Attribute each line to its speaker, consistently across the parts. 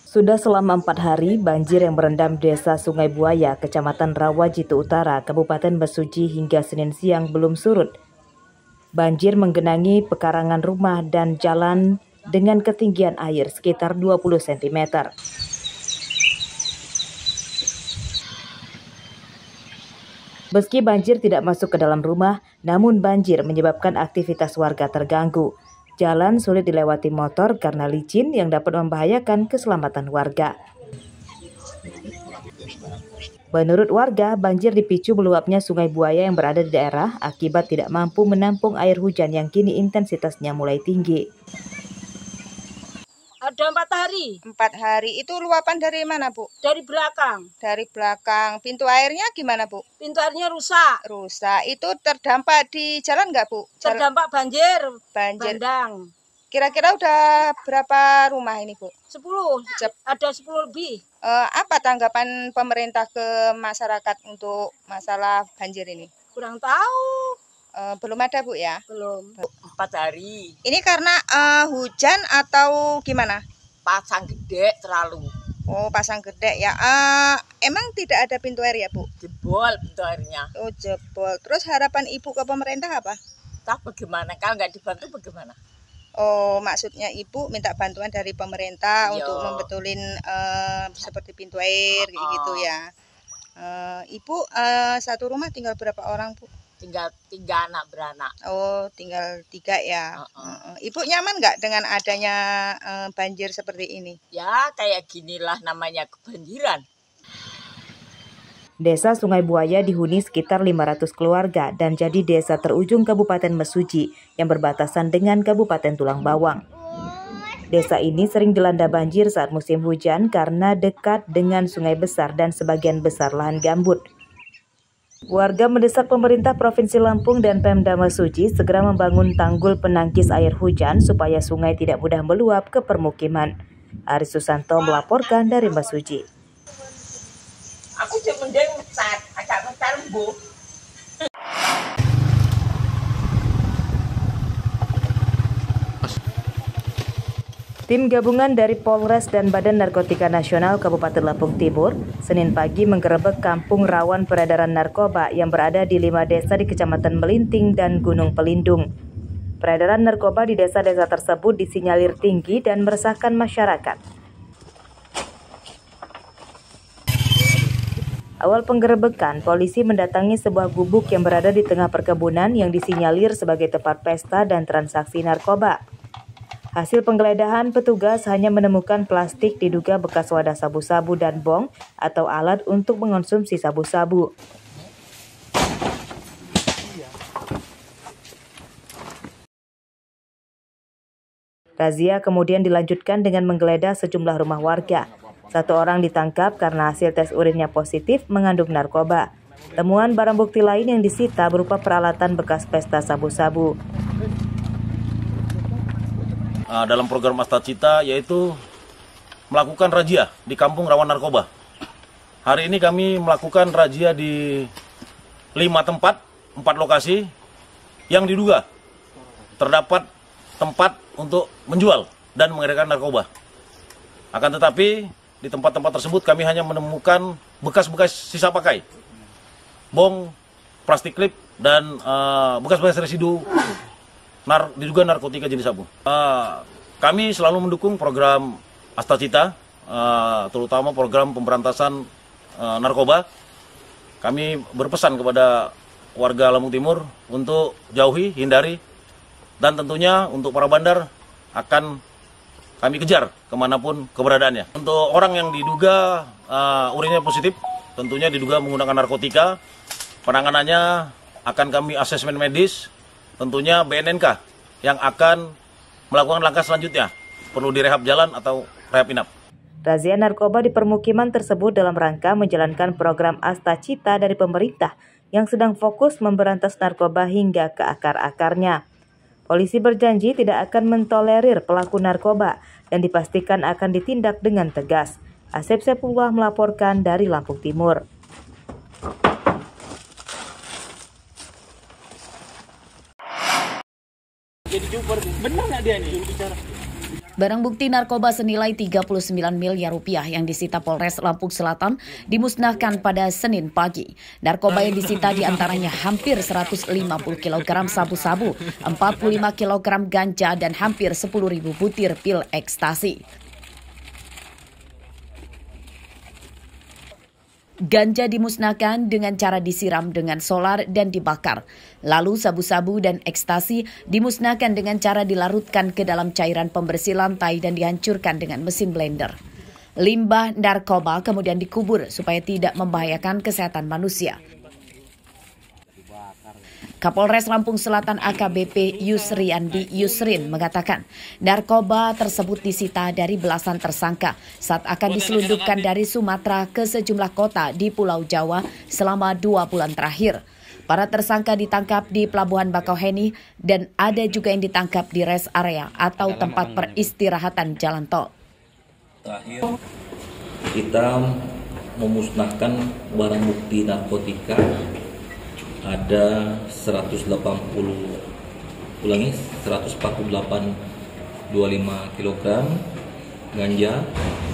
Speaker 1: Sudah selama 4 hari, banjir yang merendam Desa Sungai Buaya, Kecamatan Rawajitu Utara, Kabupaten Mesuji hingga Senin siang belum surut. Banjir menggenangi pekarangan rumah dan jalan dengan ketinggian air sekitar 20 cm. Meski banjir tidak masuk ke dalam rumah, namun banjir menyebabkan aktivitas warga terganggu. Jalan sulit dilewati motor karena licin yang dapat membahayakan keselamatan warga. Menurut warga, banjir dipicu meluapnya Sungai Buaya yang berada di daerah akibat tidak mampu menampung air hujan yang kini intensitasnya mulai tinggi.
Speaker 2: Ada 4 hari.
Speaker 3: 4 hari. Itu luapan dari mana, Bu?
Speaker 2: Dari belakang.
Speaker 3: Dari belakang. Pintu airnya gimana, Bu?
Speaker 2: Pintu airnya rusak.
Speaker 3: Rusak. Itu terdampak di jalan nggak, Bu?
Speaker 2: Terdampak banjir.
Speaker 3: Banjir.
Speaker 2: Bandang.
Speaker 3: Kira-kira udah berapa rumah ini, Bu?
Speaker 2: 10. Ada 10 lebih.
Speaker 3: Apa tanggapan pemerintah ke masyarakat untuk masalah banjir ini?
Speaker 2: Kurang tahu.
Speaker 3: Belum ada, Bu, ya?
Speaker 2: Belum.
Speaker 4: 4 hari.
Speaker 3: Ini karena hujan atau gimana?
Speaker 4: Pasang gede terlalu.
Speaker 3: Oh, pasang gede ya. Emang tidak ada pintu air ya, Bu?
Speaker 4: Jebol pintu airnya.
Speaker 3: Oh, jebol. Terus harapan Ibu ke pemerintah apa?
Speaker 4: Tak bagaimana? Kalau nggak dibantu bagaimana?
Speaker 3: Oh, maksudnya Ibu minta bantuan dari pemerintah
Speaker 4: Iya.
Speaker 3: untuk membetulin seperti pintu air gitu ya. Ibu satu rumah tinggal berapa orang, Bu?
Speaker 4: Tinggal 3 anak beranak.
Speaker 3: Oh, tinggal 3 ya. Ibu nyaman nggak dengan adanya banjir seperti ini?
Speaker 4: Ya kayak ginilah namanya kebanjiran.
Speaker 1: Desa Sungai Buaya dihuni sekitar 500 keluarga dan jadi desa terujung Kabupaten Mesuji yang berbatasan dengan Kabupaten Tulang Bawang. Desa ini sering dilanda banjir saat musim hujan karena dekat dengan sungai besar dan sebagian besar lahan gambut. Warga mendesak pemerintah Provinsi Lampung dan Pemda Mesuji segera membangun tanggul penangkis air hujan supaya sungai tidak mudah meluap ke permukiman. Aris Susanto melaporkan dari Mesuji.
Speaker 4: Aku cuma mending agak ngetar Bu.
Speaker 1: Tim gabungan dari Polres dan Badan Narkotika Nasional Kabupaten Lampung Timur, Senin pagi menggerebek kampung rawan peredaran narkoba yang berada di 5 desa di Kecamatan Melinting dan Gunung Pelindung. Peredaran narkoba di desa-desa tersebut disinyalir tinggi dan meresahkan masyarakat. Awal penggerebekan, polisi mendatangi sebuah gubuk yang berada di tengah perkebunan yang disinyalir sebagai tempat pesta dan transaksi narkoba. Hasil penggeledahan, petugas hanya menemukan plastik diduga bekas wadah sabu-sabu dan bong atau alat untuk mengonsumsi sabu-sabu. Razia kemudian dilanjutkan dengan menggeledah sejumlah rumah warga. 1 orang ditangkap karena hasil tes urinnya positif mengandung narkoba. Temuan barang bukti lain yang disita berupa peralatan bekas pesta sabu-sabu.
Speaker 5: Dalam program Astacita yaitu melakukan razia di kampung rawan narkoba. Hari ini kami melakukan razia di 5 tempat, 4 lokasi yang diduga terdapat tempat untuk menjual dan mengedarkan narkoba. Akan tetapi di tempat-tempat tersebut kami hanya menemukan bekas-bekas sisa pakai, bong, plastik klip, dan bekas-bekas residu diduga narkotika jenis sabu. Kami selalu mendukung program Astacita, terutama program pemberantasan narkoba. Kami berpesan kepada warga Lampung Timur untuk jauhi, hindari, dan tentunya untuk para bandar akan kami kejar kemanapun keberadaannya. Untuk orang yang diduga urinnya positif, tentunya diduga menggunakan narkotika, penanganannya akan kami asesmen medis. Tentunya BNNK yang akan melakukan langkah selanjutnya, perlu direhab jalan atau rehab inap.
Speaker 1: Razia narkoba di permukiman tersebut dalam rangka menjalankan program Astacita dari pemerintah yang sedang fokus memberantas narkoba hingga ke akar-akarnya. Polisi berjanji tidak akan mentolerir pelaku narkoba dan dipastikan akan ditindak dengan tegas. Asep Sepullah melaporkan dari Lampung Timur.
Speaker 6: Jadi jumper, benar nggak dia ini? Barang bukti narkoba senilai 39 miliar rupiah yang disita Polres Lampung Selatan dimusnahkan pada Senin pagi. Narkoba yang disita diantaranya hampir 150 kg sabu-sabu, 45 kg ganja, dan hampir 10.000 butir pil ekstasi. Ganja dimusnahkan dengan cara disiram dengan solar dan dibakar. Lalu sabu-sabu dan ekstasi dimusnahkan dengan cara dilarutkan ke dalam cairan pembersih lantai dan dihancurkan dengan mesin blender. Limbah narkoba kemudian dikubur supaya tidak membahayakan kesehatan manusia. Kapolres Lampung Selatan AKBP Yusriandi Yusrin mengatakan narkoba tersebut disita dari belasan tersangka saat akan diselundupkan dari Sumatera ke sejumlah kota di Pulau Jawa selama 2 bulan terakhir. Para tersangka ditangkap di Pelabuhan Bakauheni dan ada juga yang ditangkap di rest area atau tempat peristirahatan jalan tol.
Speaker 7: Terakhir, kita memusnahkan barang bukti narkotika ada 148,25 kg ganja,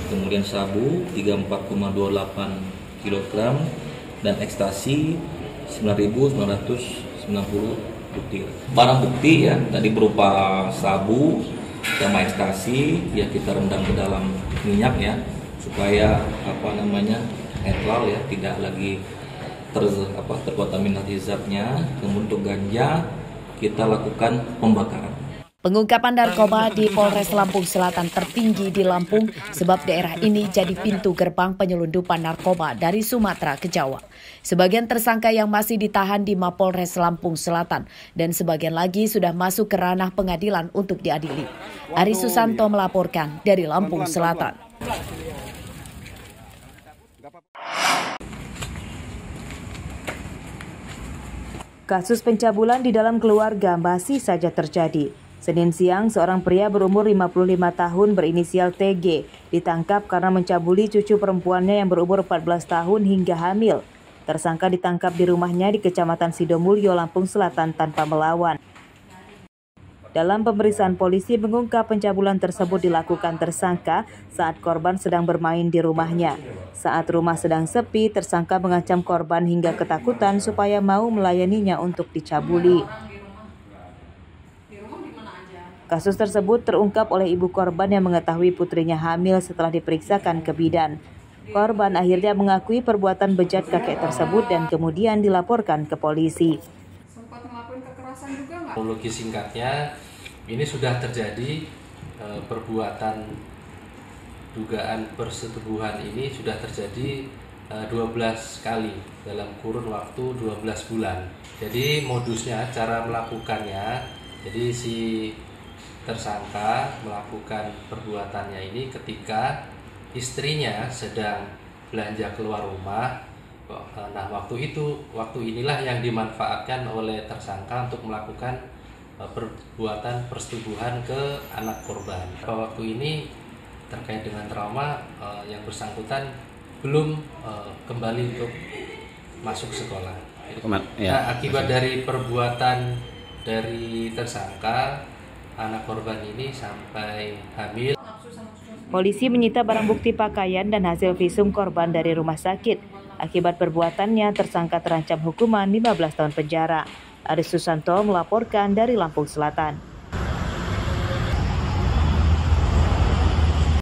Speaker 7: kemudian sabu 34,28 kg dan ekstasi 9.990 butir. Barang bukti ya tadi berupa sabu sama ekstasi ya kita rendam ke dalam minyak ya supaya netral ya, tidak lagi terkontaminasi zatnya. Kemudian untuk ganja kita lakukan pembakaran.
Speaker 6: Pengungkapan narkoba di Polres Lampung Selatan tertinggi di Lampung sebab daerah ini jadi pintu gerbang penyelundupan narkoba dari Sumatera ke Jawa. Sebagian tersangka yang masih ditahan di Mapolres Lampung Selatan dan sebagian lagi sudah masuk ke ranah pengadilan untuk diadili. Ari Susanto melaporkan dari Lampung Selatan.
Speaker 1: Kasus pencabulan di dalam keluarga masih saja terjadi. Senin siang, seorang pria berumur 55 tahun berinisial TG ditangkap karena mencabuli cucu perempuannya yang berumur 14 tahun hingga hamil. Tersangka ditangkap di rumahnya di Kecamatan Sidomulyo, Lampung Selatan tanpa melawan. Dalam pemeriksaan, polisi mengungkap pencabulan tersebut dilakukan tersangka saat korban sedang bermain di rumahnya. Saat rumah sedang sepi, tersangka mengancam korban hingga ketakutan supaya mau melayaninya untuk dicabuli. Kasus tersebut terungkap oleh ibu korban yang mengetahui putrinya hamil setelah diperiksakan ke bidan. Korban akhirnya mengakui perbuatan bejat kakek tersebut dan kemudian dilaporkan ke polisi.
Speaker 8: Sempat ngelakuin kekerasan juga nggak? Kronologi singkatnya, ini sudah terjadi perbuatan dugaan persetubuhan ini sudah terjadi 12 kali dalam kurun waktu 12 bulan. Jadi modusnya, cara melakukannya, jadi si tersangka melakukan perbuatannya ini ketika istrinya sedang belanja keluar rumah. Nah, waktu inilah yang dimanfaatkan oleh tersangka untuk melakukan perbuatan persetubuhan ke anak korban. Waktu ini terkait dengan trauma, yang bersangkutan belum kembali untuk masuk sekolah. Nah, akibat dari perbuatan dari tersangka, anak korban ini sampai hamil.
Speaker 1: Polisi menyita barang bukti pakaian dan hasil visum korban dari rumah sakit. Akibat perbuatannya, tersangka terancam hukuman 15 tahun penjara. Ari Susanto melaporkan dari Lampung Selatan.